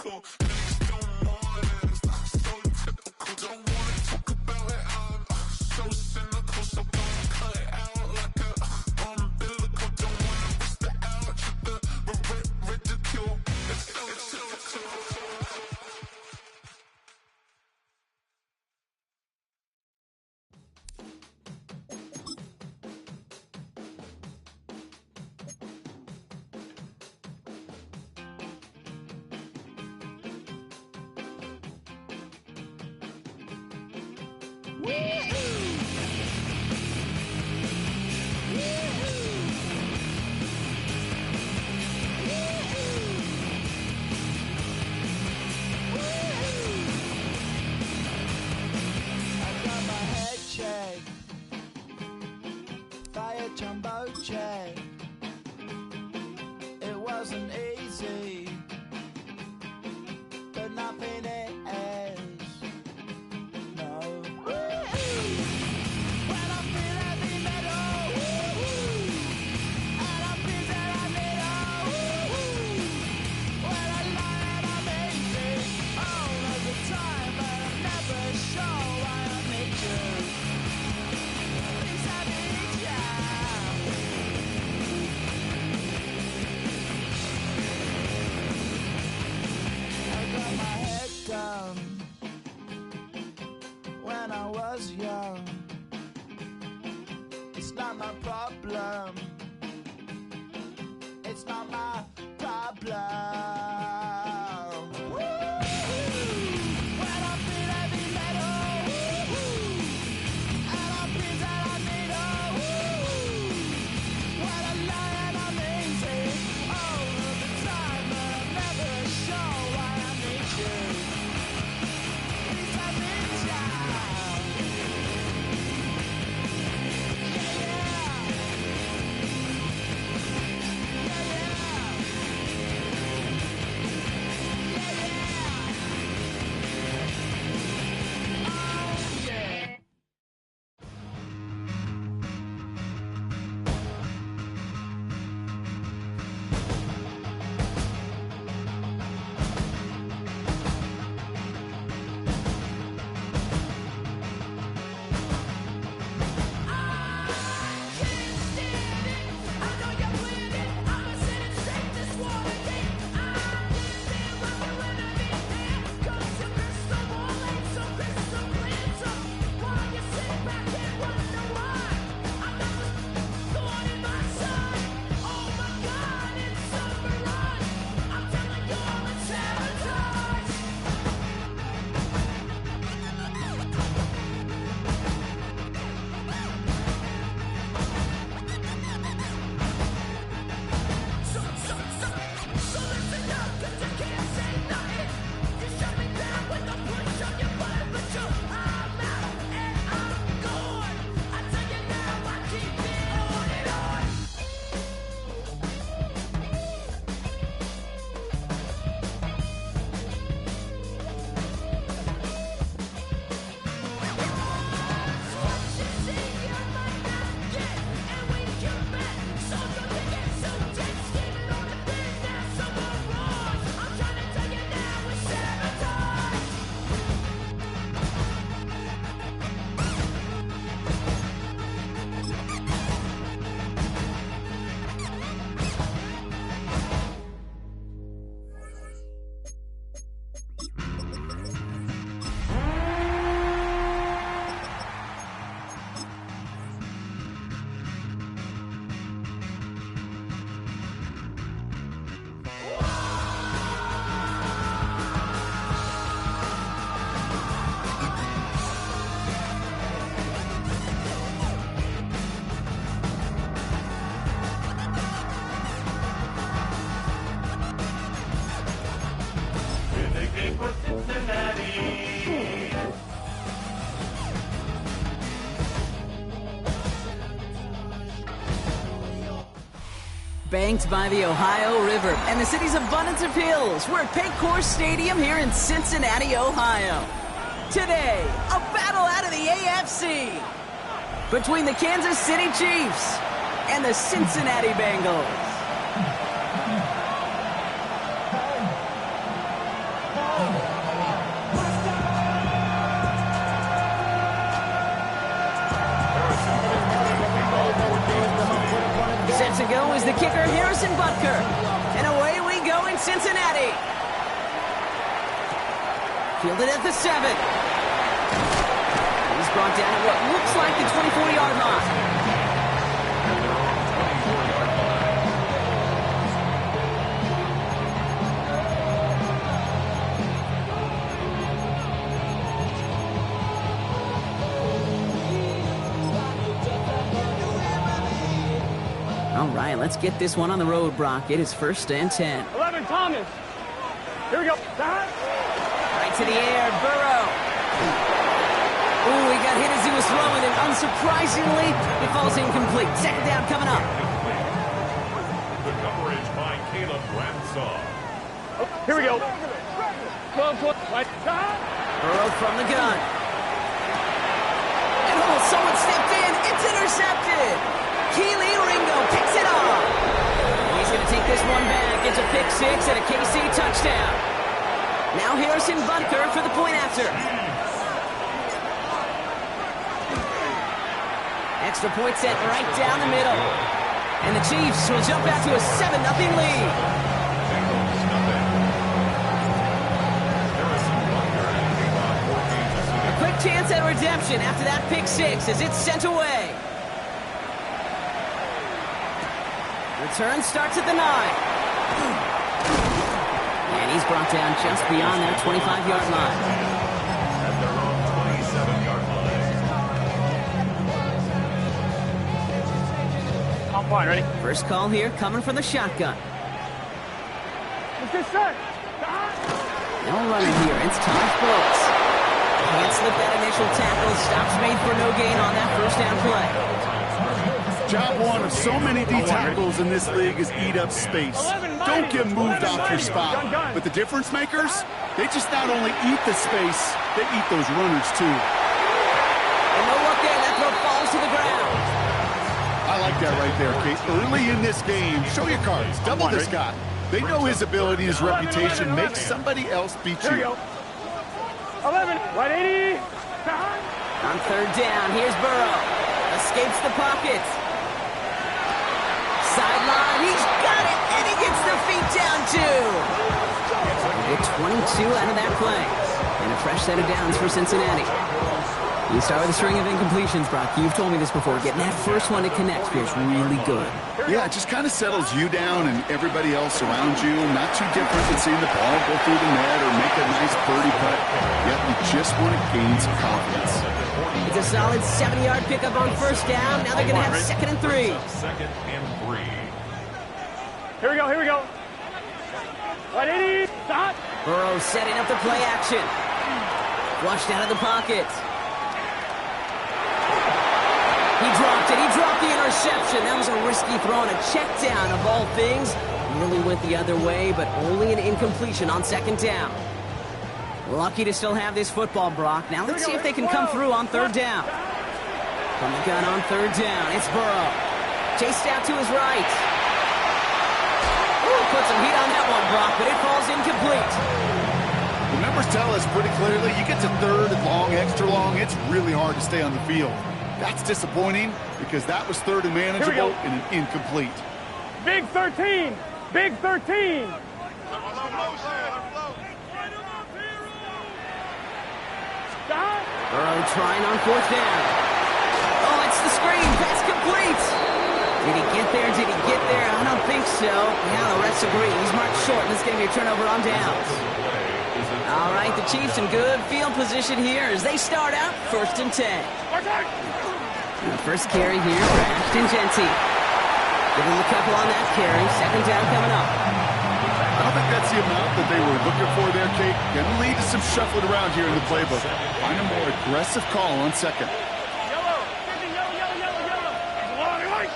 typical. Niggas don't want it, so typical. Don't wanna talk about it, I'm so cynical. So don't cut it out like a umbilical. Don't wanna risk the ouch with the ridicule. It's so typical. Jumbo jet. It wasn't easy, but nothing is. No. When I feel heavy metal, and I feel that I need when I lie and I'm easy all of the time, but I'm never sure why I need you. Please, I need you. When I was young, it's not my problem. It's not my problem. When I feel heavy metal, and I feel that I need when I lie and I'm easy all of the time, but I'm never sure why I need you. Please, I need you. For Cincinnati. Banked by the Ohio River and the city's abundance of hills, we're at Paycor Stadium here in Cincinnati, Ohio. Today, a battle out of the AFC between the Kansas City Chiefs and the Cincinnati Bengals. Cincinnati. Fielded at the 7. He's brought down at what looks like the 24-yard line. All right, let's get this one on the road, Brock. It is 1st and 10. 11, Thomas. Here we go. Right to the air, Burrow. Ooh, he got hit as he was throwing it. Unsurprisingly, it falls incomplete. 2nd down coming up. The coverage by Caleb Bradshaw. Here we go. 12, right. Burrow from the gun. And someone stepped in. It's intercepted. Keely Ringo picks it off. He's going to take this one back. It's a pick 6 and a KC touchdown. Now Harrison Butker for the point after. Extra point set right down the middle. And the Chiefs will jump out to a 7-0 lead. A quick chance at redemption after that pick 6 as it's sent away. Return starts at the 9. And he's brought down just beyond that 25-yard line. At their own 27-yard line. I'm fine, ready? First call here coming from the shotgun. Let's get set. No running here. It's Todd Brooks. Can't slip that initial tackle. Stops made for no gain on that first down play. Job one of so many D tackles in this league is eat up space. Don't get moved off your spot. But the difference makers, they just not only eat the space, they eat those runners too. And no look there. That throw falls to the ground. I like that right there, Kate. Early in this game, show your cards. Double this guy. They know his ability, his reputation makes somebody else beat Here we you. go. 11, right 80. On 3rd down, here's Burrow. Escapes the pocket. Sideline, he's got it, and he gets the feet down too. Get 22 out of that play. And a fresh set of downs for Cincinnati. You start with a string of incompletions, Brock. You've told me this before. Getting that first one to connect feels really good. Yeah, it just kind of settles you down and everybody else around you. Not too different than seeing the ball go through the net or make a nice birdie putt. Yet you just want to gain some confidence. It's a solid 70-yard pickup on 1st down. Now they're going to have 2nd and 3. 2nd and 3. Here we go, here we go. Right 80. Stop. Burrow setting up the play action. Flushed out of the pocket. He dropped it. He dropped the interception. That was a risky throw and a check down of all things. Really went the other way, but only an incompletion on 2nd down. Lucky to still have this football, Brock. Now let's see if they can come through on 3rd down. From the gun on 3rd down, it's Burrow. Chased out to his right. Ooh, put some heat on that one, Brock, but it falls incomplete. The numbers tell us pretty clearly, you get to 3rd and long, extra long, it's really hard to stay on the field. That's disappointing because that was 3rd and manageable and an incomplete. Big 13. Big 13. Burrow trying on 4th down. Oh, it's the screen. Pass complete. Did he get there? Did he get there? I don't think so. Yeah, the refs agree. He's marked short, and this is going to be a turnover on downs. All right, the Chiefs in good field position here as they start out 1st and 10. And the first carry here for Ashton Genty. Give him a couple on that carry. 2nd down coming up. I don't think that's the amount that they were looking for there, Kate. Going to lead to some shuffling around here in the playbook. Find a more aggressive call on 2nd. Yellow. Long and right.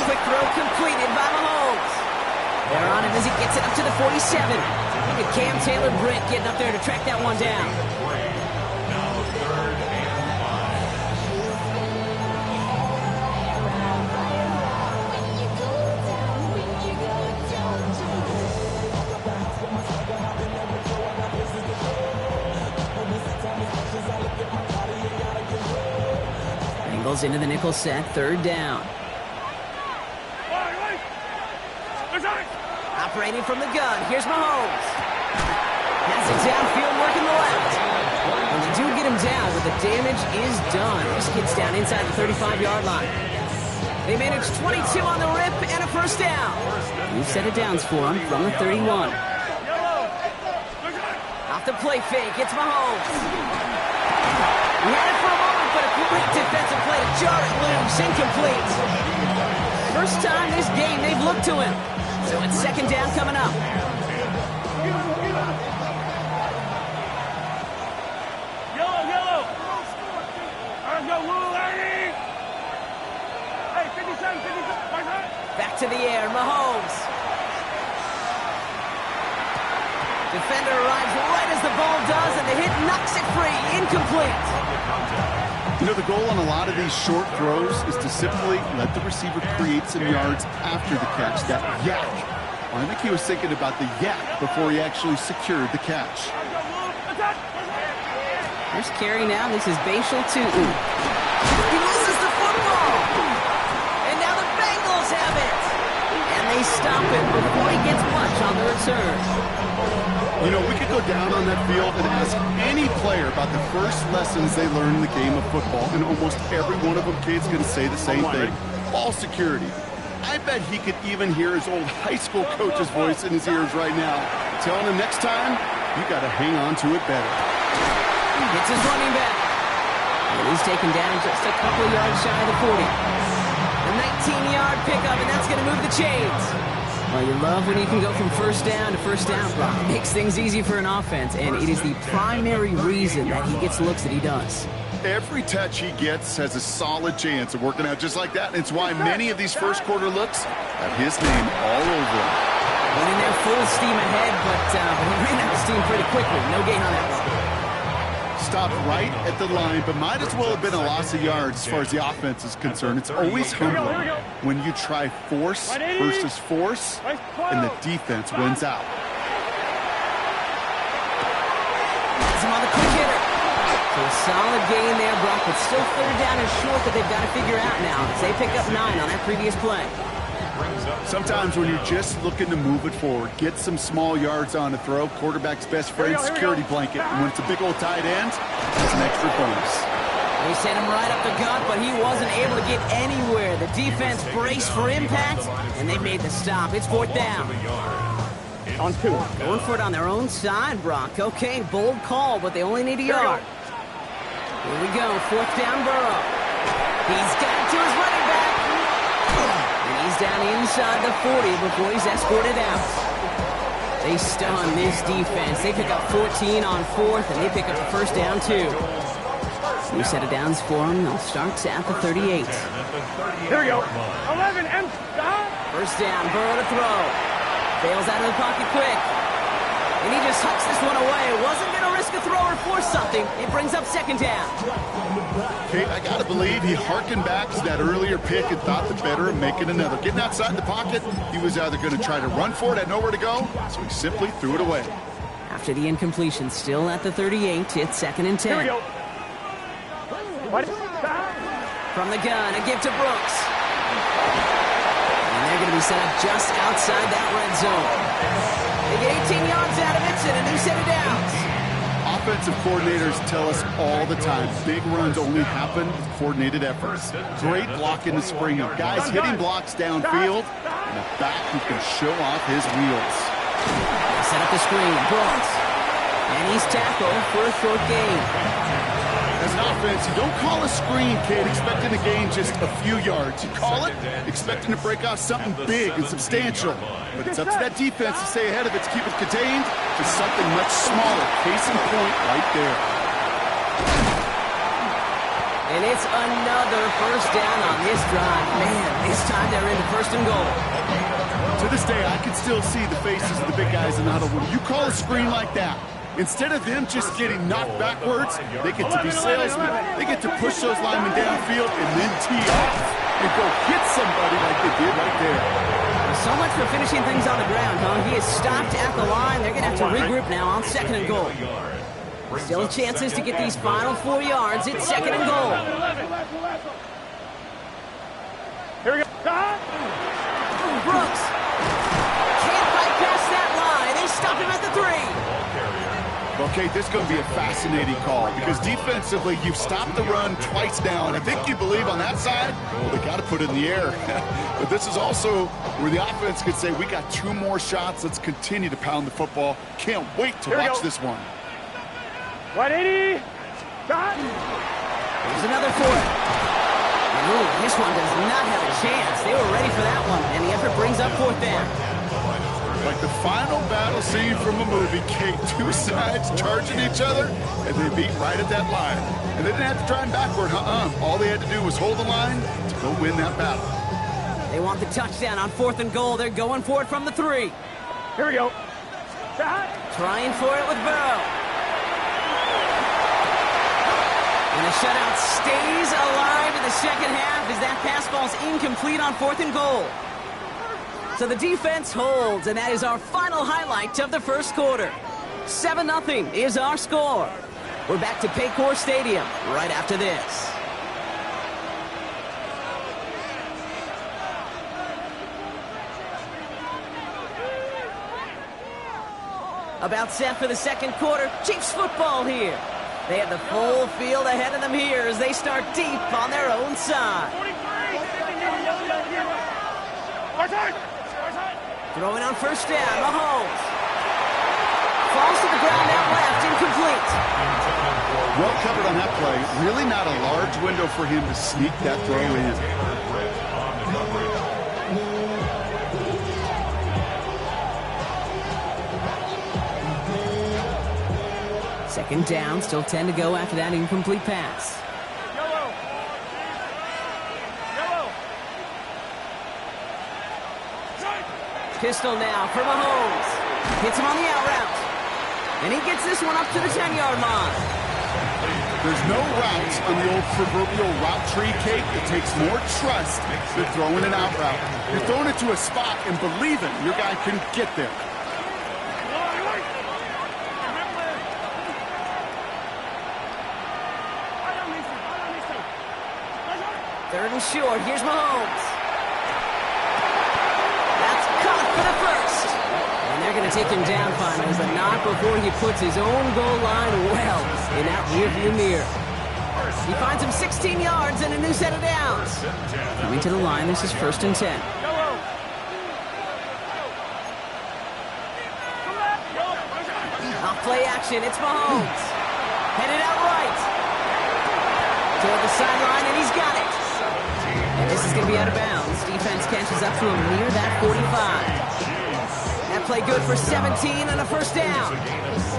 Quick throw completed by Mahomes. They're on him as he gets it up to the 47. Look at Cam Taylor-Britt getting up there to track that one down. Now 3rd and 5. Bengals into the nickel set, third down. Operating from the gun, here's Mahomes. Has it downfield, working the left. And they do get him down, but the damage is done. This kid's down inside the 35-yard line. They managed 22 on the rip and a first down. New set of downs for him from the 31. Off the play fake, it's Mahomes. He had it for a moment, but a complete defensive play to jar it loose, incomplete. First time this game they've looked to him. So it's second down coming up. Yellow. Let's go, Lou. Hey, 57. Back to the air, Mahomes. Defender arrives right as the ball does, and the hit knocks it free. Incomplete. You know, the goal on a lot of these short throws is to simply let the receiver create some yards after the catch, that yak. Well, I think he was thinking about the yak before he actually secured the catch. First carry now, this is Bashal to He misses the football. And now the Bengals have it. And they stop it before he gets much on the return. You know, we could go down on that field and ask any player about the first lessons they learned in the game of football, and almost every one of them kids going to say the same thing. Ball security. I bet he could even hear his old high school coach's voice in his ears right now, telling him next time, you got to hang on to it better. It's his running back. And he's taken down just a couple yards shy of the 40. A 19-yard pickup, and that's going to move the chains. Well, you love when you can go from first down to first down, Brock. It makes things easy for an offense, and it is the primary reason that he gets looks that he does. Every touch he gets has a solid chance of working out just like that, and it's why many of these first quarter looks have his name all over them. Went in there full steam ahead, but he ran out of steam pretty quickly. No gain on that one. Stopped right at the line, but might as well have been a loss of yards as far as the offense is concerned. It's always humbling when you try force versus force, and the defense wins out. That's him on the quick hitter. So a solid gain there, Brock, but still third down and short that they've got to figure out now as they pick up 9 on that previous play. Sometimes when you're just looking to move it forward, get some small yards on a throw, quarterback's best friend, security blanket. And when it's a big old tight end, it's an extra bonus. They sent him right up the gut, but he wasn't able to get anywhere. The defense braced for impact, and they made the stop. It's fourth down. On 2. Going for it on their own side, Brock. Okay, bold call, but they only need a yard. Here we go, fourth down, Burrow. He's got it to his running back. And he's down inside the 40 before he's escorted out. They stun this defense. They pick up 14 on fourth, and they pick up the first down, too. New set of downs for him. They'll start at the 38. Here we go. 11, and First down, Burrow to throw. Bails out of the pocket quick. And he just hucks this one away. Wasn't going to risk a throw or force something. It brings up second down. Kate, I got to believe he harkened back to that earlier pick and thought the better of making another. Getting outside the pocket, he was either going to try to run for it, had nowhere to go, so he simply threw it away. After the incompletion, still at the 38, it's second and 10. here we go. From the gun, a give to Brooks. And they're going to be set up just outside that red zone. They get 18 yards out of it and a new set of downs. Offensive coordinators tell us all the time, big runs only happen with coordinated efforts. Great block in the spring of guys hitting blocks downfield, and a back who can show off his wheels. Set up the screen, Brooks. And he's tackled for a short gain. As an offense, you don't call a screen, kid, expecting to gain just a few yards. You call it expecting to break off something big and substantial. But it's up to that defense to stay ahead of it, to keep it contained to something much smaller. Case in point right there. And it's another first down on this drive. Man, this time they're into first and goal. To this day, I can still see the faces of the big guys in the huddle. When you call a screen like that, instead of them just getting knocked backwards, they get to be salesmen. They get to push those linemen downfield and then tee off and go hit somebody like they did right there. So much for finishing things on the ground, huh? He is stopped at the line. They're going to have to regroup now on second and goal. Still chances to get these final 4 yards. It's 2nd and goal. Here we go. Brooks can't fight past that line. They stop him at the 3. Okay, this is going to be a fascinating call because defensively, you've stopped the run twice now, and I think you believe on that side, well, they got to put it in the air. But this is also where the offense could say, we got 2 more shots. Let's continue to pound the football. Can't wait to watch this one. 180. Shot. There's another 4. Ooh, this one does not have a chance. They were ready for that one, and the effort brings up 4th down. Like the final battle scene from a movie, Kate, 2 sides charging each other, and they beat right at that line. And they didn't have to drive backward, All they had to do was hold the line to go win that battle. They want the touchdown on 4th and goal. They're going for it from the 3. Here we go. Shot. Trying for it with Burrow. And the shutout stays alive in the 2nd half as that pass ball's incomplete on 4th and goal. So the defense holds, and that is our final highlight of the 1st quarter. 7-0 is our score. We're back to Paycor Stadium right after this. About set for the 2nd quarter. Chiefs football here. They have the full field ahead of them here as they start deep on their own side. Throwing on 1st down, Mahomes. Falls to the ground out left, incomplete. Well covered on that play. Really not a large window for him to sneak that throw in. 2nd down, still 10 to go after that incomplete pass. Pistol now for Mahomes. Hits him on the out route. And he gets this one up to the 10-yard line. There's no routes on the old proverbial route tree, Kate. It takes more trust than throwing an out route. You're throwing it to a spot and believing your guy can get there. Third and short. Here's Mahomes. That's caught for the 1st. And they're going to take him down finally as a knock before he puts his own goal line well in that rearview mirror. He finds him 16 yards and a new set of downs. Coming to the line, this is 1st and 10. Off play action, it's Mahomes. Headed out right. Toward the sideline, and he's got it. And this is going to be out of bounds. Defense catches up to him near that 45. That play good for 17 and a 1st down.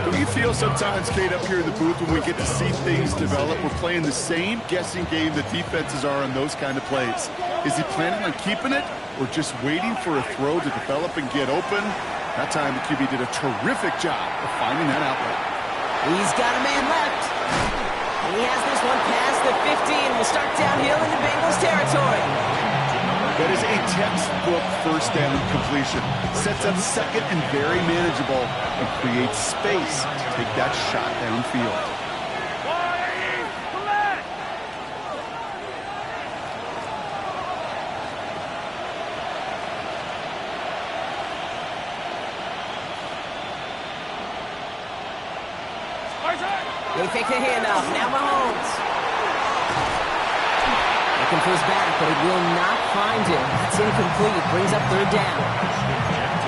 Don't you feel sometimes, Kate, up here in the booth when we get to see things develop, we're playing the same guessing game that defenses are on those kind of plays? Is he planning on keeping it or just waiting for a throw to develop and get open? That time the QB did a terrific job of finding that outlet. He's got a man left. And he has this one past the 15. We'll start downhill into Bengals territory. That is a textbook 1st down completion. Sets up 2nd and very manageable and creates space to take that shot downfield. They fake the handoff. Now Mahomes. Looking for his back, but it will not find him. That's incomplete. Brings up 3rd down.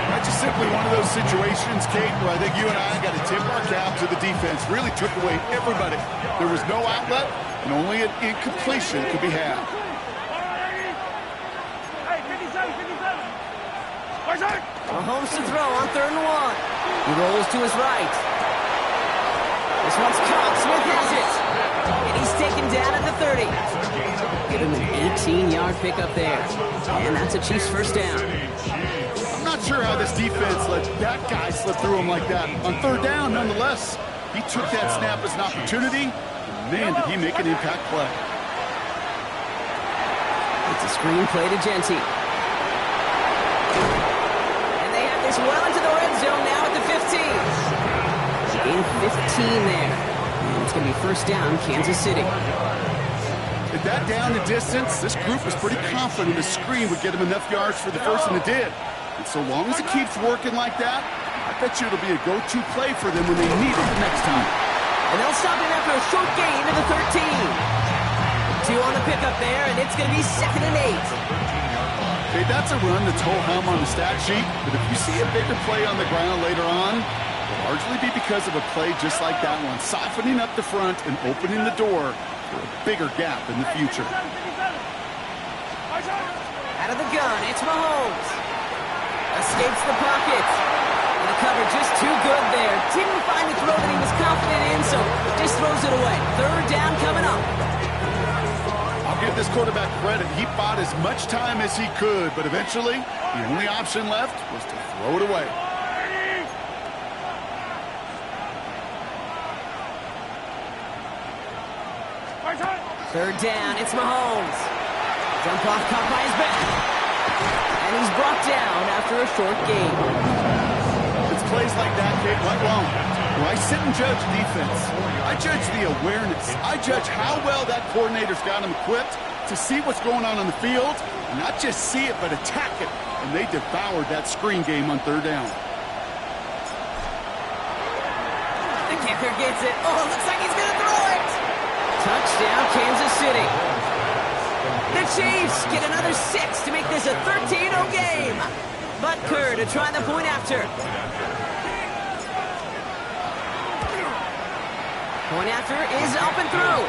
That's just simply one of those situations, Kate, where I think you and I got to tip our cap to the defense. Really took away everybody. There was no outlet, and only an incompletion could be had. Mahomes to throw on 3rd and 1. He rolls to his right. This one's caught. Smith has it. And he's taken down at the 30. Give him an 18-yard pickup there. And that's a Chiefs 1st down. I'm not sure how this defense let that guy slip through him like that. On 3rd down, nonetheless, he took that snap as an opportunity. And man, did he make an impact play. It's a screen play to Genty. And they have this well into the red zone now at the 15. Gain 15 there. It's going to be first down, Kansas City. At that down and distance, this group was pretty confident the screen would get them enough yards for the first, and it did. And so long as it keeps working like that, I bet you it'll be a go-to play for them when they need it next time. And they'll stop him after a short gain to the 13. 2 on the pickup there, and it's going to be 2nd and 8. Okay, that's a run that's ho-hum on the stat sheet, but if you see a bigger play on the ground later on, it'll largely be because of a play just like that one, softening up the front and opening the door for a bigger gap in the future. Out of the gun, it's Mahomes. Escapes the pocket. And the cover just too good there. Didn't find the throw that he was confident in, so just throws it away. 3rd down coming up. I'll give this quarterback credit. He bought as much time as he could, but eventually the only option left was to throw it away. Third down, it's Mahomes. Jump off caught by his back. And he's brought down after a short gain. It's plays like that, Kate, went wrong. When I sit and judge defense, I judge the awareness. I judge how well that coordinator's got him equipped to see what's going on the field, and not just see it, but attack it. And they devoured that screen game on 3rd down. The kicker gets it. Oh, looks like he's going to throw it. Touchdown, Kansas City. The Chiefs get another 6 to make this a 13-0 game. Butker to try the point after. Point after is up and through.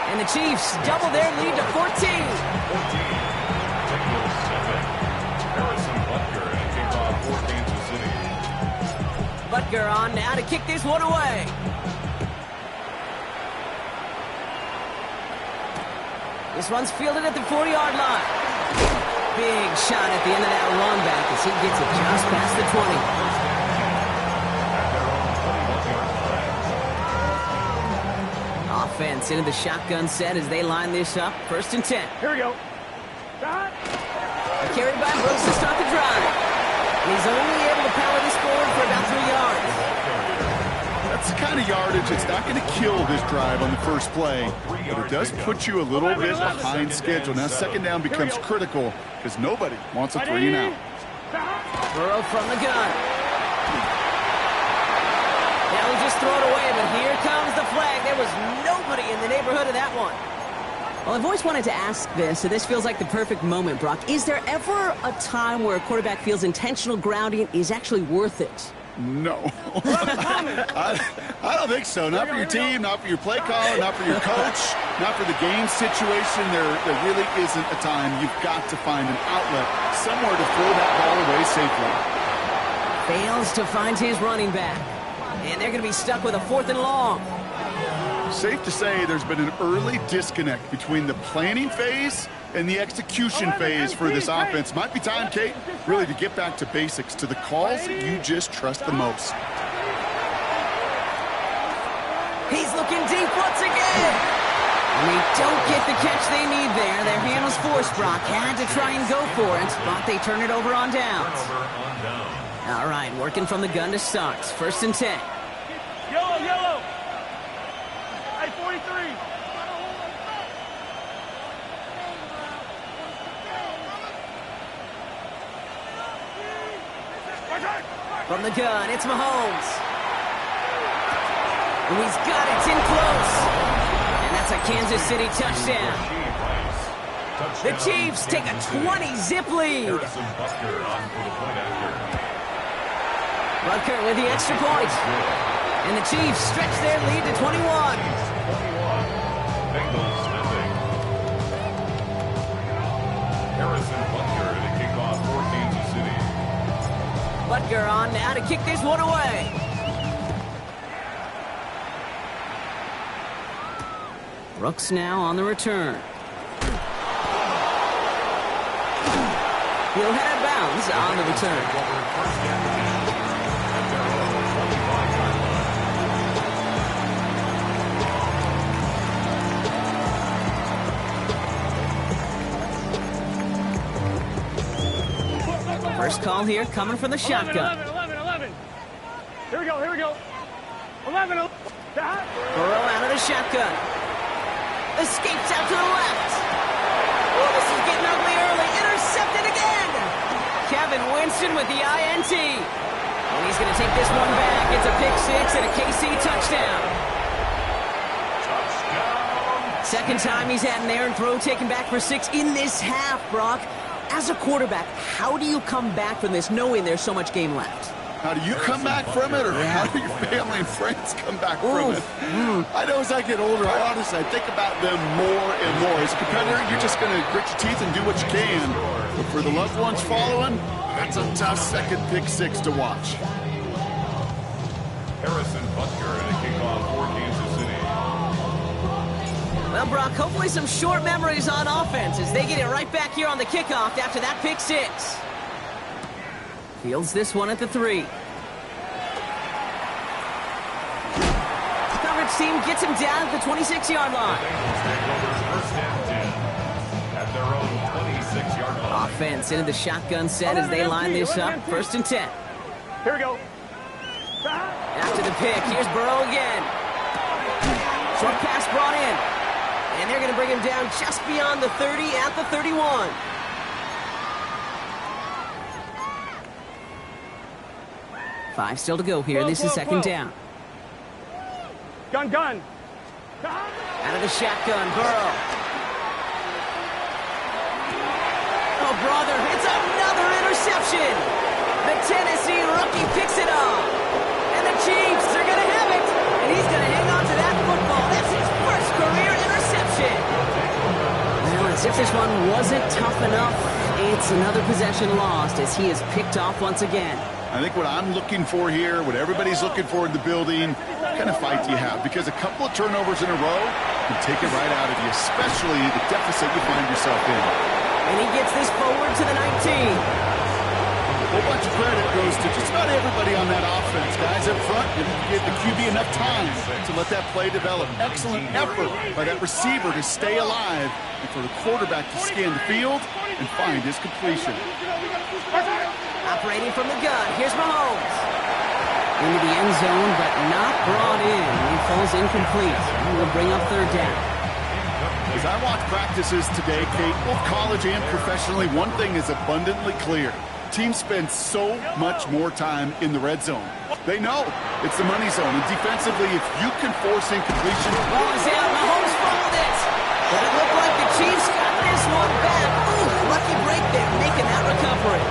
And the Chiefs double their lead to 14. Butker on now to kick this one away. This one's fielded at the 40-yard line. Big shot at the end of that run back as he gets it just past the 20. Offense into the shotgun set as they line this up. 1st and 10. Here we go. Carried by Brooks to start the drive. And he's only able to power this forward for about 3 yards. That's the kind of yardage it's not going to kill this drive on the first play, but it does put you a little bit behind schedule. Now 2nd down becomes critical because nobody wants a 3 and out. Burrow from the gun. Now he just throw it away, but here comes the flag. There was nobody in the neighborhood of that one. Well, I've always wanted to ask this, and this feels like the perfect moment, Brock. Is there ever a time where a quarterback feels intentional grounding is actually worth it? No. I don't think so. Not for your team, not for your play caller, not for your coach, not for the game situation. There really isn't a time. You've got to find an outlet somewhere to throw that ball away safely. Fails to find his running back. And they're going to be stuck with a 4th and long. Safe to say there's been an early disconnect between the planning phase and the execution phase for this offense. Might be time, Kate, really to get back to basics, to the calls that you just trust the most. He's looking deep once again. And they don't get the catch they need there. Their hand was forced, Brock. Had to try and go for it, but they turn it over on downs. All right, working from the gun to start. 1st and 10. Yellow, yellow. Hey, 43. From the gun, it's Mahomes. And he's got it. It's in close. And that's a Kansas City touchdown. The Chiefs take a 20-zip lead. Butker with the extra point. And the Chiefs stretch their lead to 21. Bengals snapping. Harrison Butker to kick off for Kansas City. Butker on now to kick this one away. Brooks now on the return. He'll head out of bounds on the return. First call here coming from the shotgun. 11. Here we go. 11. Burrow out of the shotgun. Escapes out to the left. Oh, this is getting ugly early. Intercepted again. Kevin Winston with the INT. And he's going to take this one back. It's a pick six and a KC touchdown. Second time he's had an errant throw taken back for 6 in this half, Brock. As a quarterback, how do you come back from this knowing there's so much game left? How do you come back from it, or how do your family and friends come back from it? I know as I get older, I think about them more and more. As a competitor, you're just going to grit your teeth and do what you can. But for the loved ones following, that's a tough second pick six to watch. Harrison Butker to kick off for Kansas City. Well, Brock, hopefully some short memories on offense as they get it right back here on the kickoff after that pick six. Fields this one at the 3. Coverage team gets him down at the 26-yard line. First and 10 at their own 26-yard line. Offense into the shotgun set as they line this up. First and 10. Here we go. After the pick, here's Burrow again. Short pass brought in. And they're going to bring him down just beyond the 30 at the 31. Five still to go here. This is second down. Gun. Out of the shotgun, Burrow. Oh, brother, it's another interception. The Tennessee rookie picks it up. And the Chiefs are going to have it. And he's going to hang on to that football. That's his first career interception. Well, as if this one wasn't tough enough, it's another possession lost as he is picked off once again. I think what I'm looking for here, what everybody's looking for in the building, what kind of fight do you have? Because a couple of turnovers in a row can take it right out of you, especially the deficit you find yourself in. And he gets this forward to the 19. A whole bunch of credit goes to just about everybody on that offense. Guys up front, you give the QB enough time to let that play develop. Excellent effort by that receiver to stay alive and for the quarterback to scan the field and find his completion. Operating from the gun, here's Mahomes. Into the end zone, but not brought in. He falls incomplete. And will bring up third down. As I watch practices today, Kate, both college and professionally, one thing is abundantly clear. Teams spend so much more time in the red zone. They know it's the money zone, and defensively, if you can force incompletion... Ball is out, Mahomes followed it. But it looked like the Chiefs got this one back. Ooh, lucky break there, making that recovery.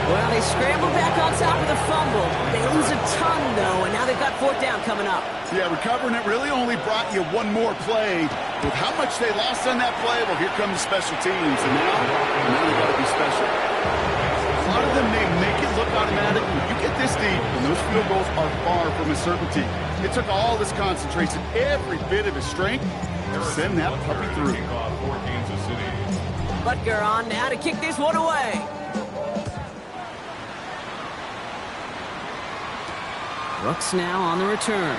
Well, they scrambled back on top of the fumble. They lose a ton, though, and now they've got fourth down coming up. Yeah, recovering it really only brought you one more play. With how much they lost on that play, well, here come the special teams, and now they got to be special. A lot of them, they make it look automatic. When you get this deep, and those field goals are far from a certainty. It took all this concentration, every bit of his strength, to send that puppy through. Butker on now to kick this one away. Brooks now on the return.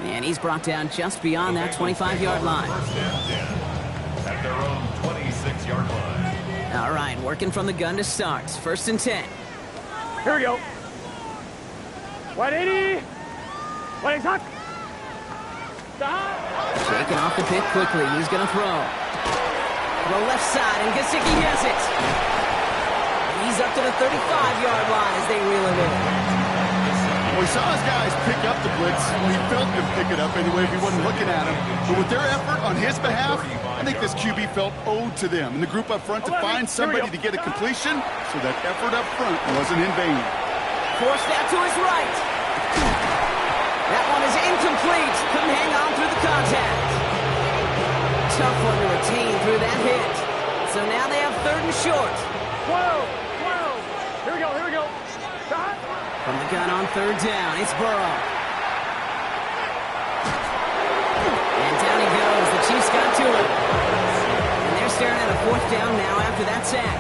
And he's brought down just beyond that 25-yard line. At their own 26-yard line. All right, working from the gun to start. First and 10. Here we go. 180. 180 tuck. Shaking off the pick quickly. He's going to throw. The left side, and Gesicki has it. He's up to the 35-yard line as they reel it in. Well, we saw his guys pick up the blitz. He felt them pick it up anyway if he wasn't looking at him. But with their effort on his behalf, I think this QB felt owed to them. And the group up front to find somebody to get a completion, so that effort up front wasn't in vain. Force that to his right. That one is incomplete. Couldn't hang on through the contact. Tough one to retain through that hit. So now they have third and short. 12. Here we go. Stop. From the gun on third down, it's Burrow. And down he goes. The Chiefs got to him. And they're staring at a fourth down now after that sack.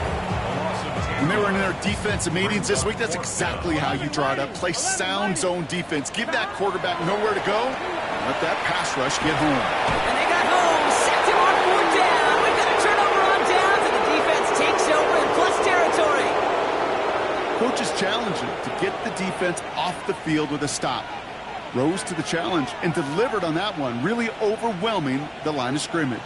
When they were in their defensive meetings this week, that's exactly how you draw it up. Play sound zone defense. Give that quarterback nowhere to go. And let that pass rush get home. And they got home. Sacked him on fourth down. We've got a turnover on downs, and the defense takes over in plus territory. coaches challenged him to get the defense off the field with a stop. Rose to the challenge and delivered on that one, really overwhelming the line of scrimmage.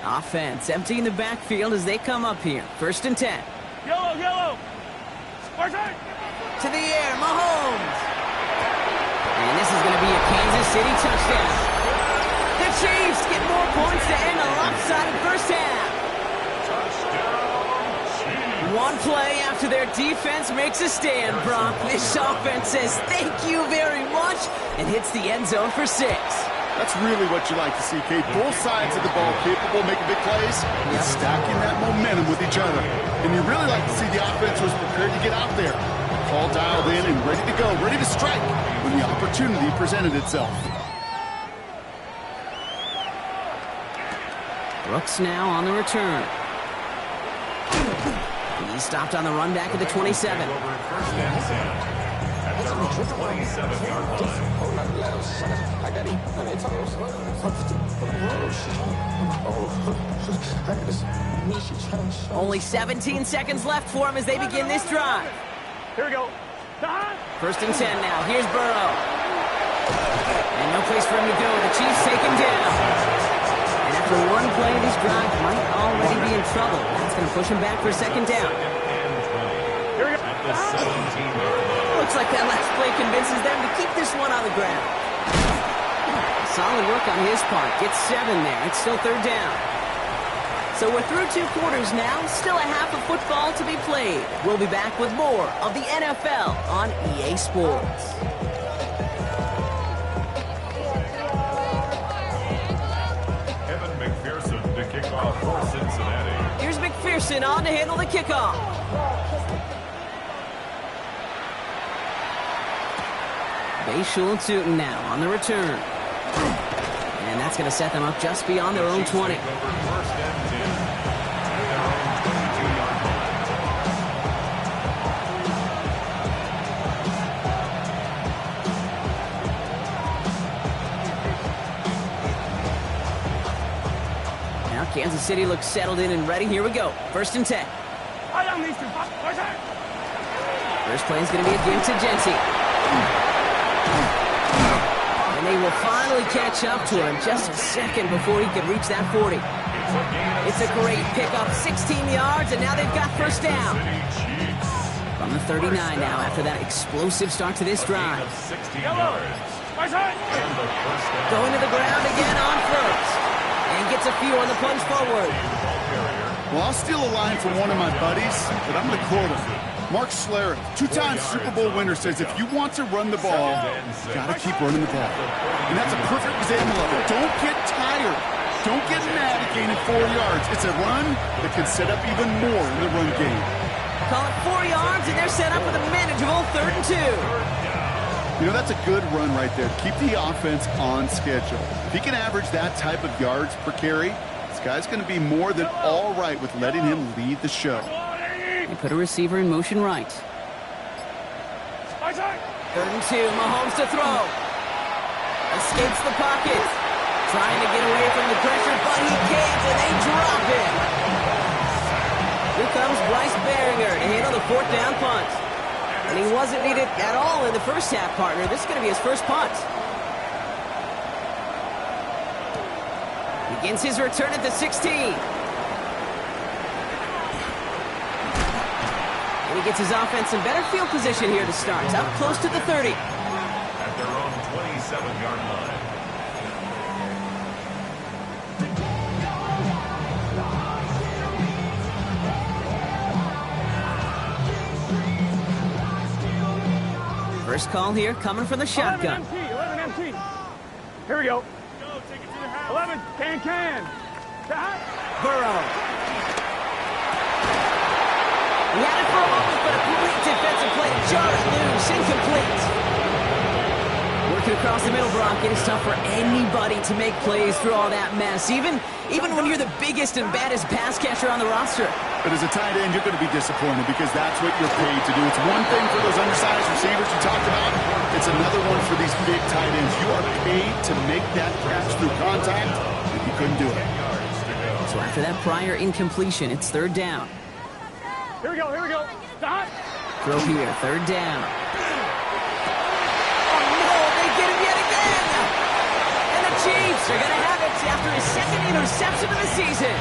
Offense emptying the backfield as they come up here. 1st and 10. Yellow, yellow. Spartan. To the air, Mahomes. And this is going to be a Kansas City touchdown. The Chiefs get more points to end a lopsided first half. One play after their defense makes a stand, Brock. This offense says thank you very much and hits the end zone for 6. That's really what you like to see, Kate. Both sides of the ball capable of making big plays and stacking that momentum with each other. And you really like to see the offense was prepared to get out there. All dialed in and ready to go, ready to strike when the opportunity presented itself. Brooks now on the return. He stopped on the run back at the 27. Over 1st and 10 at their own 27-yard line. Only 17 seconds left for him as they begin this drive. Here we go. 1st and 10 now. Here's Burrow. And no place for him to go. The Chiefs take him down. And after one play, this drive might already be in trouble. That's going to push him back for 2nd down. Here we go. At the 17-yard line. Looks like that last play convinces them to keep this one on the ground. Solid work on his part. Gets 7 there. It's still 3rd down. So we're through 2 quarters now. Still a half of football to be played. We'll be back with more of the NFL on EA Sports. Evan McPherson to kick off for Cincinnati. Here's McPherson on to handle the kickoff. Bayshul and Sutton now on the return. And that's going to set them up just beyond their own 20. Over 1st and 10 at their own 22-yard line. Now Kansas City looks settled in and ready. Here we go. 1st and 10. I don't need to. First play is going to be a give to Genty. And they will finally catch up to him just a second before he could reach that 40. It's a great pickup, 16 yards, and now they've got 1st down. From the 39 now after that explosive start to this drive. 60 yards. Going to the ground again on 1st. And gets a few on the punch forward. Well, I'll steal a line from one of my buddies, but I'm going to quote him. Mark Schlereth, 2-time Super Bowl winner, says if you want to run the ball, you got to keep running the ball. And that's a perfect example of it. Don't get tired. Don't get mad at gaining 4 yards. It's a run that can set up even more in the run game. Call it 4 yards, and they're set up with a manageable 3rd and 2. You know, that's a good run right there. Keep the offense on schedule. If he can average that type of yards per carry, this guy's going to be more than all right with letting him lead the show. They put a receiver in motion right. 3rd and 2, Mahomes to throw. Escapes the pocket. Trying to get away from the pressure, but he can't, and they drop him. Here comes Bryce Baringer to handle the 4th down punt. And he wasn't needed at all in the first half, partner. This is going to be his first punt. Begins his return at the 16. And he gets his offense in better field position here to start. Up close to the 30. At their own 27-yard line. First call here coming from the shotgun. 11 MT. Here we go. 11, can. Burrow. He had it for a moment, but a complete defensive play to jar it loose. Incomplete. Working across the middle, Brock. It is tough for anybody to make plays through all that mess, even when you're the biggest and baddest pass catcher on the roster. But as a tight end, you're going to be disappointed because that's what you're paid to do. It's one thing for those undersized receivers you talked about. It's another one for these big tight ends. You are paid to make that catch through contact, and you couldn't do it. So after that prior incompletion, it's third down. Here we go, here we go. Stop. Throw here, third down. Oh no, they get him yet again! And the Chiefs are going to have it after his second interception of the season.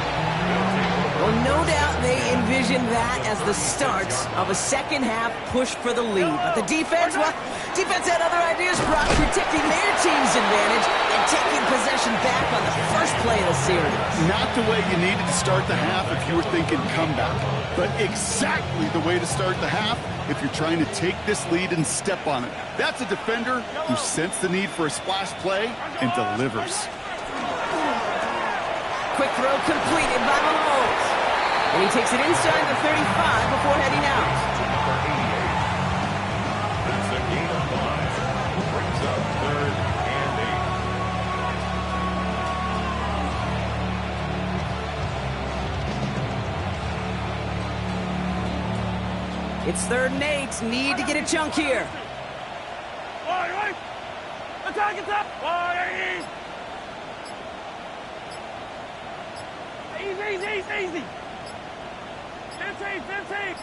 Well, no doubt they envisioned that as the start of a second half push for the lead. But the defense, well, defense had other ideas, Brock, protecting their team's advantage and taking possession back on the first play of the series. Not the way you needed to start the half if you were thinking comeback, but exactly the way to start the half if you're trying to take this lead and step on it. That's a defender who sensed the need for a splash play and delivers. Quick throw completed by Mahomes. And he takes it inside the 35 before heading out. Number 88. That's a gain of 5. Brings up third and 8. It's third and 8. Need to get a chunk here. Right. Attack, attack. Easy. 15.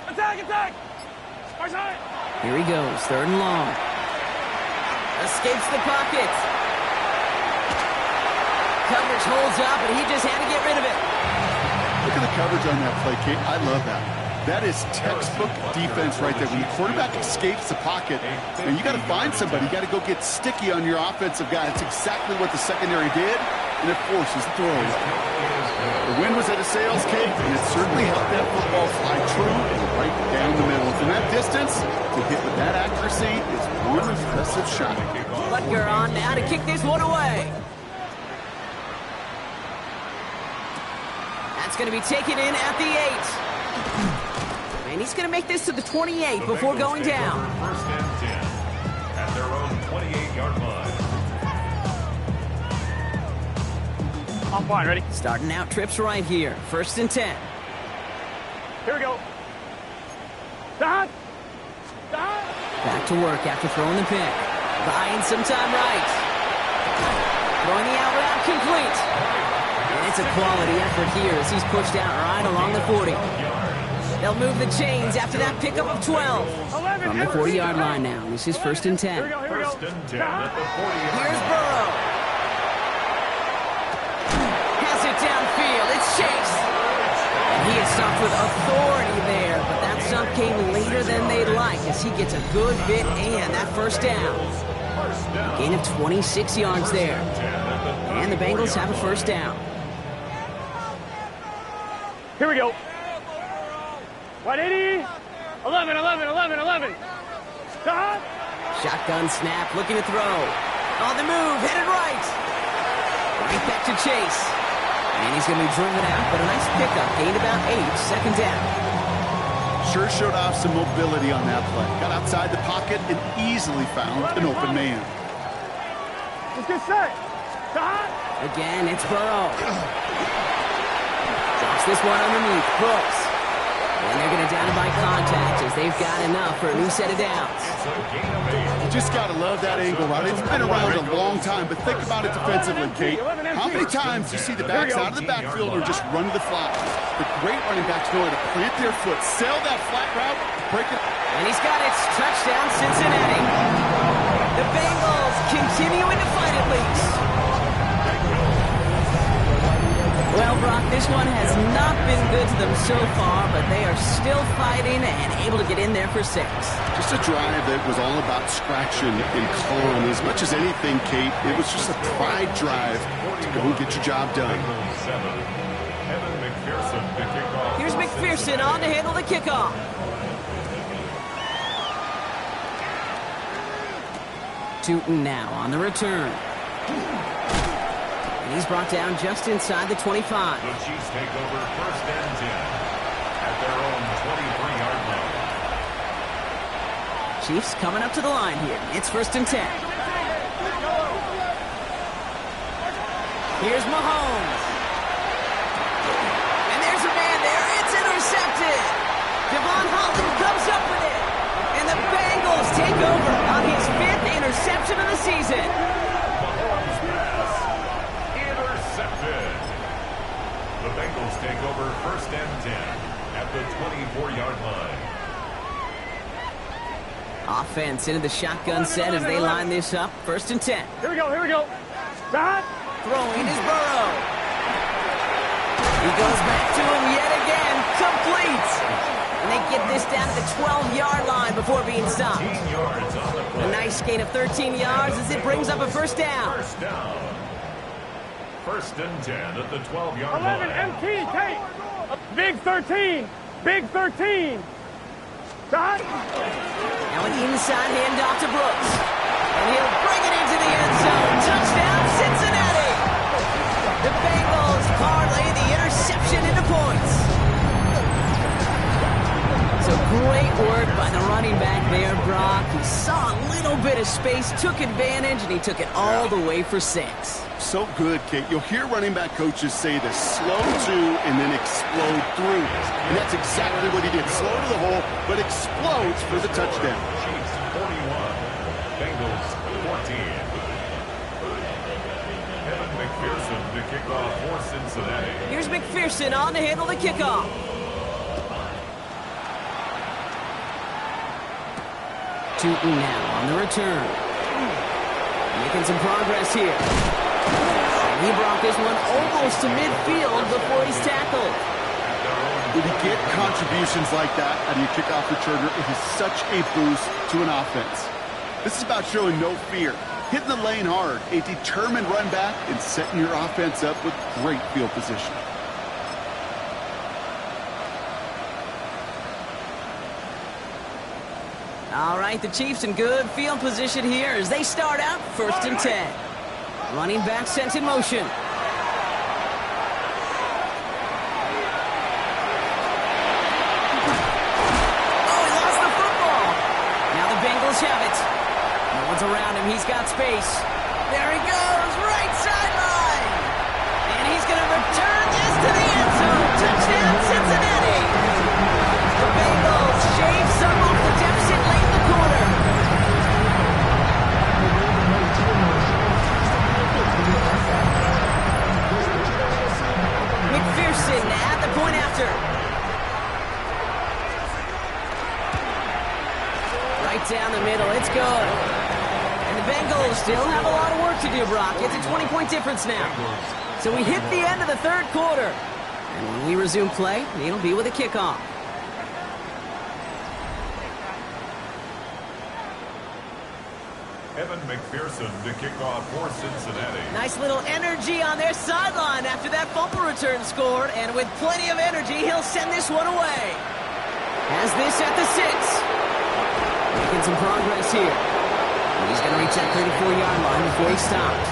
Attack. Here he goes, third and long. Escapes the pocket. Coverage holds up, and he just had to get rid of it. Look at the coverage on that play, Kate. I love that. That is textbook defense right there. When the quarterback escapes the pocket, and you got to find somebody. You got to go get sticky on your offensive guy. That's exactly what the secondary did, and it forces the throw. The wind was at a sails, Kate, and it certainly helped that football fly true and right down the middle. From that distance, to hit with that accuracy is one impressive shot. Butker on now to kick this one away. That's going to be taken in at the 8. And he's going to make this to the 28 before going down. First and 10 at their own 28-yard line. I'm fine, ready? Starting out trips right here. First and 10. Here we go. Stop. Back to work after throwing the pick. Buying some time right. Throwing the out route complete. And it's a quality effort here as he's pushed out right along the 40. They'll move the chains after that pickup of 12. From the 40-yard line now. This is first and 10. Here we go. First and 10 at the 40-yard line. Here's Burrow. Has it downfield. It's Chase. And he is stopped with authority there, but that stop came later than they'd like as he gets a good bit and that first down. Gain of 26 yards there. And the Bengals have a first down. Here we go. 180. 11. Stop. Shotgun snap, looking to throw. On the move, headed right. Right back to Chase. And he's going to be driven out, but a nice pickup. Gained about 8, second down. Sure showed off some mobility on that play. Got outside the pocket and easily found an open man. Let's get set. Stop. Again, it's Burrow. Drops this one underneath. Brooks. And they're going to down by contact as they've got enough for a new set of downs. You just got to love that angle route. It's been around a long time, but think about it defensively, Kate. How many times do you see the backs out of the backfield or just run to the flat? The great running backs know how to plant their foot, sail that flat route, break it. And he's got it. Touchdown, Cincinnati. The Bengals continuing to fight at least. Well, Brock, this one has not been good to them so far, but they are still fighting and able to get in there for 6. Just a drive that was all about scratching and clawing. As much as anything, Kate, it was just a pride drive to go and get your job done. Here's McPherson on to handle the kickoff. Tootin now on the return. And he's brought down just inside the 25. The Chiefs take over first and 10 at their own 23-yard line. Chiefs coming up to the line here. It's first and 10. Here's Mahomes. And there's a man there. It's intercepted. Devon Holland comes up with it. And the Bengals take over on his 5th interception of the season. Mahomes pass intercepted. The Bengals defense into the shotgun set as they line this up. 1st and 10. Here we go, here we go. Back. Throwing is Burrow. He goes back to him yet again. Complete. And they get this down to the 12-yard line before being stopped. 15 yards on the play. A nice gain of 13 yards as it brings up a 1st down. First down. 1st and 10 at the 12-yard 11, line. MT, Kate. Big 13. Big 13. Back. Now an inside handoff to Brooks. And he'll bring it into the end zone. Touchdown, Cincinnati. The Bengals parlay the interception into points. So great work by the running back there, Brock. He saw a little bit of space, took advantage, and he took it all the way for 6. So good, Kate. You'll hear running back coaches say this: slow to and then explode through. And that's exactly what he did. Slow to the hole, but explodes for the touchdown. Chiefs 41, Bengals 14. Evan McPherson to kick off for Cincinnati. Here's McPherson on to handle the kickoff. Tootin now on the return. Making some progress here. And he brought this one almost to midfield before he's tackled. When you get contributions like that out of your kickoff returner, it is such a boost to an offense. This is about showing no fear, hitting the lane hard, a determined run back, and setting your offense up with great field position. All right, the Chiefs in good field position here as they start out 1st and 10. Running back sent in motion. Oh, he lost the football. Now the Bengals have it. No one's around him. He's got space. There he goes, right sideline. And he's going to return this to the end zone. Touchdown, Cincinnati. The Bengals shave some off the deficit late in the quarter. McPherson at the point after. Right down the middle, it's good. And the Bengals still have a lot of work to do, Brock. It's a 20-point difference now. So we hit the end of the 3rd quarter. And when we resume play, it'll be with a kickoff. Evan McPherson to kick off for Cincinnati. Nice little energy on their sideline after that fumble return scored, and with plenty of energy, he'll send this one away. Has this at the 6. Making some progress here. He's going to reach that 34-yard line before he's stopped.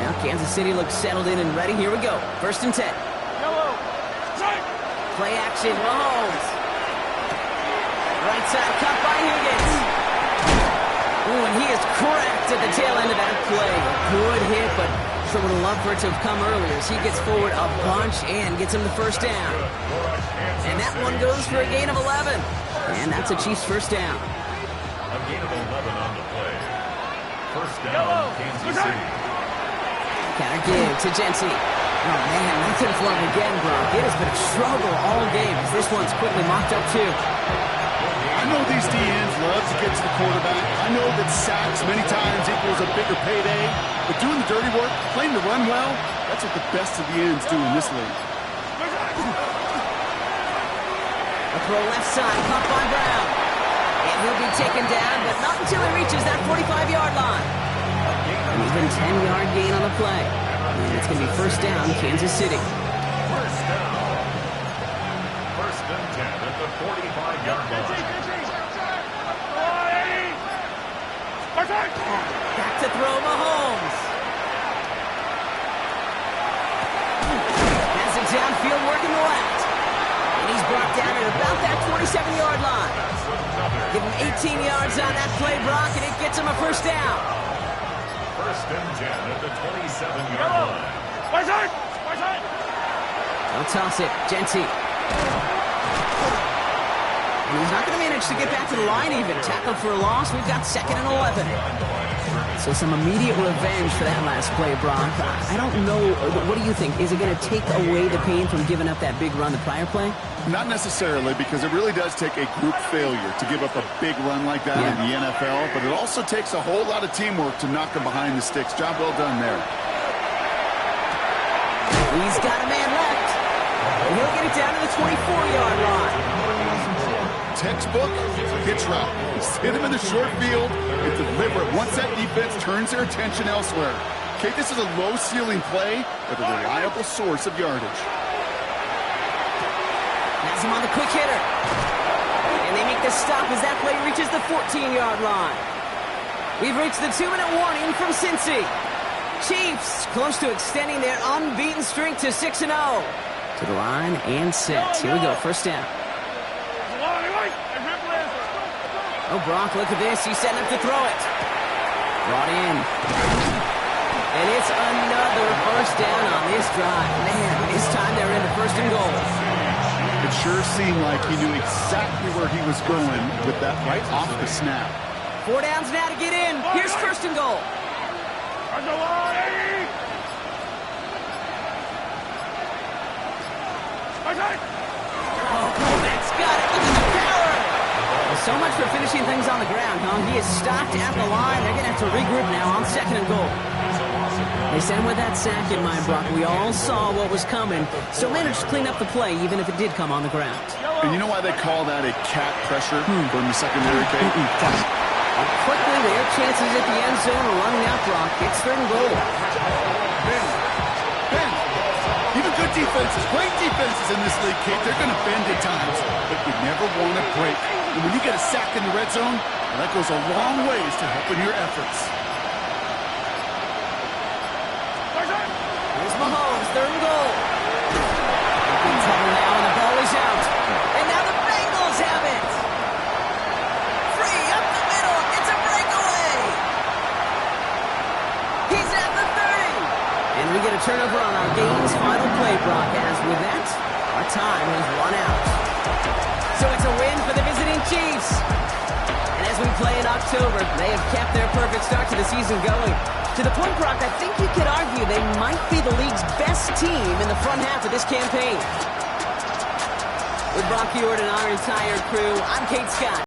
Now Kansas City looks settled in and ready. Here we go. 1st and 10. Play action, Mahomes. Right side cut by Higgins. Ooh, and he is cracked at the tail end of that play. Good hit, but sure would have loved for it to have come earlier as he gets forward a bunch and gets him the 1st down. And that one goes for a gain of 11. And that's a Chiefs 1st down. A gain of 11 on the play. 1st down, Kansas City. Counter give to Jency. Oh, man, nothing for him again, Brock. It has been a struggle all game as this one's quickly mocked up, too. I know these DNs love to get to the quarterback. I know that sacks many times equals a bigger payday. But doing the dirty work, playing to run well, that's what the best of the ends do in this league. A throw left side, caught by Brown. And he'll be taken down, but not until he reaches that 45-yard line. An even 10-yard gain on the play. And it's going to be 1st down, Kansas City. 1st down. 1st and 10 at the 45-yard line. Back to throw Mahomes. Has it downfield working the left. And he's brought down at about that 27-yard line. Give him 18 yards on that play, Brock, and it gets him a 1st down. 1st and 10 at the 27-yard line. They'll toss it. Jency. And he's not going to manage to get back to the line even. Tackled for a loss. We've got 2nd and 11. So some immediate revenge for that last play, Brock. I don't know. What do you think? Is it going to take away the pain from giving up that big run the prior play? Not necessarily, because it really does take a group failure to give up a big run like that in the NFL, but it also takes a whole lot of teamwork to knock them behind the sticks. Job well done there. He's got a man left. And he'll get it down to the 24-yard line. Textbook pitch route. Just hit him in the short field and deliver it once that defense turns their attention elsewhere. Okay, this is a low-ceiling play, but a reliable source of yardage. Has him on the quick hitter. And they make the stop as that play reaches the 14-yard line. We've reached the 2-minute warning from Cincy. Chiefs close to extending their unbeaten streak to 6-0. To the line and set. Here we go, first down. Oh, Brock, look at this. He's setting up to throw it. Brought in. And it's another first down on this drive. Man, this time they're into first and goal. It sure seemed like he knew exactly where he was going with that right off the snap. 4 downs now to get in. Here's first and goal. Oh, Kovacs got it. Look at the power. So much for finishing things on the ground, huh? He is stopped at the line. They're going to have to regroup now on second and goal. They sent him with that sack in mind, Brock. We all saw what was coming. So managed to clean up the play, even if it did come on the ground. And you know why they call that a cat pressure from the secondary, Kate? Quickly, their chances at the end zone are running out, Brock. It's third and goal. Ben, even good defenses, great defenses in this league, Kate, they're going to bend at times. But you never want to break. And when you get a sack in the red zone, well, that goes a long ways to helping your efforts. Here's Mahomes, third and goal. In trouble now, and the ball is out. And now the Bengals have it. Free up the middle. It's a breakaway. He's at the 30. And we get a turnover on our game's final play, Brock. As with that, our time has run out. So it's a win for the visiting Chiefs. And as we play in October, they have kept their perfect start to the season going. To the point, Brock, I think you could argue they might be the league's best team in the front half of this campaign. With Brock Heward and our entire crew, I'm Kate Scott.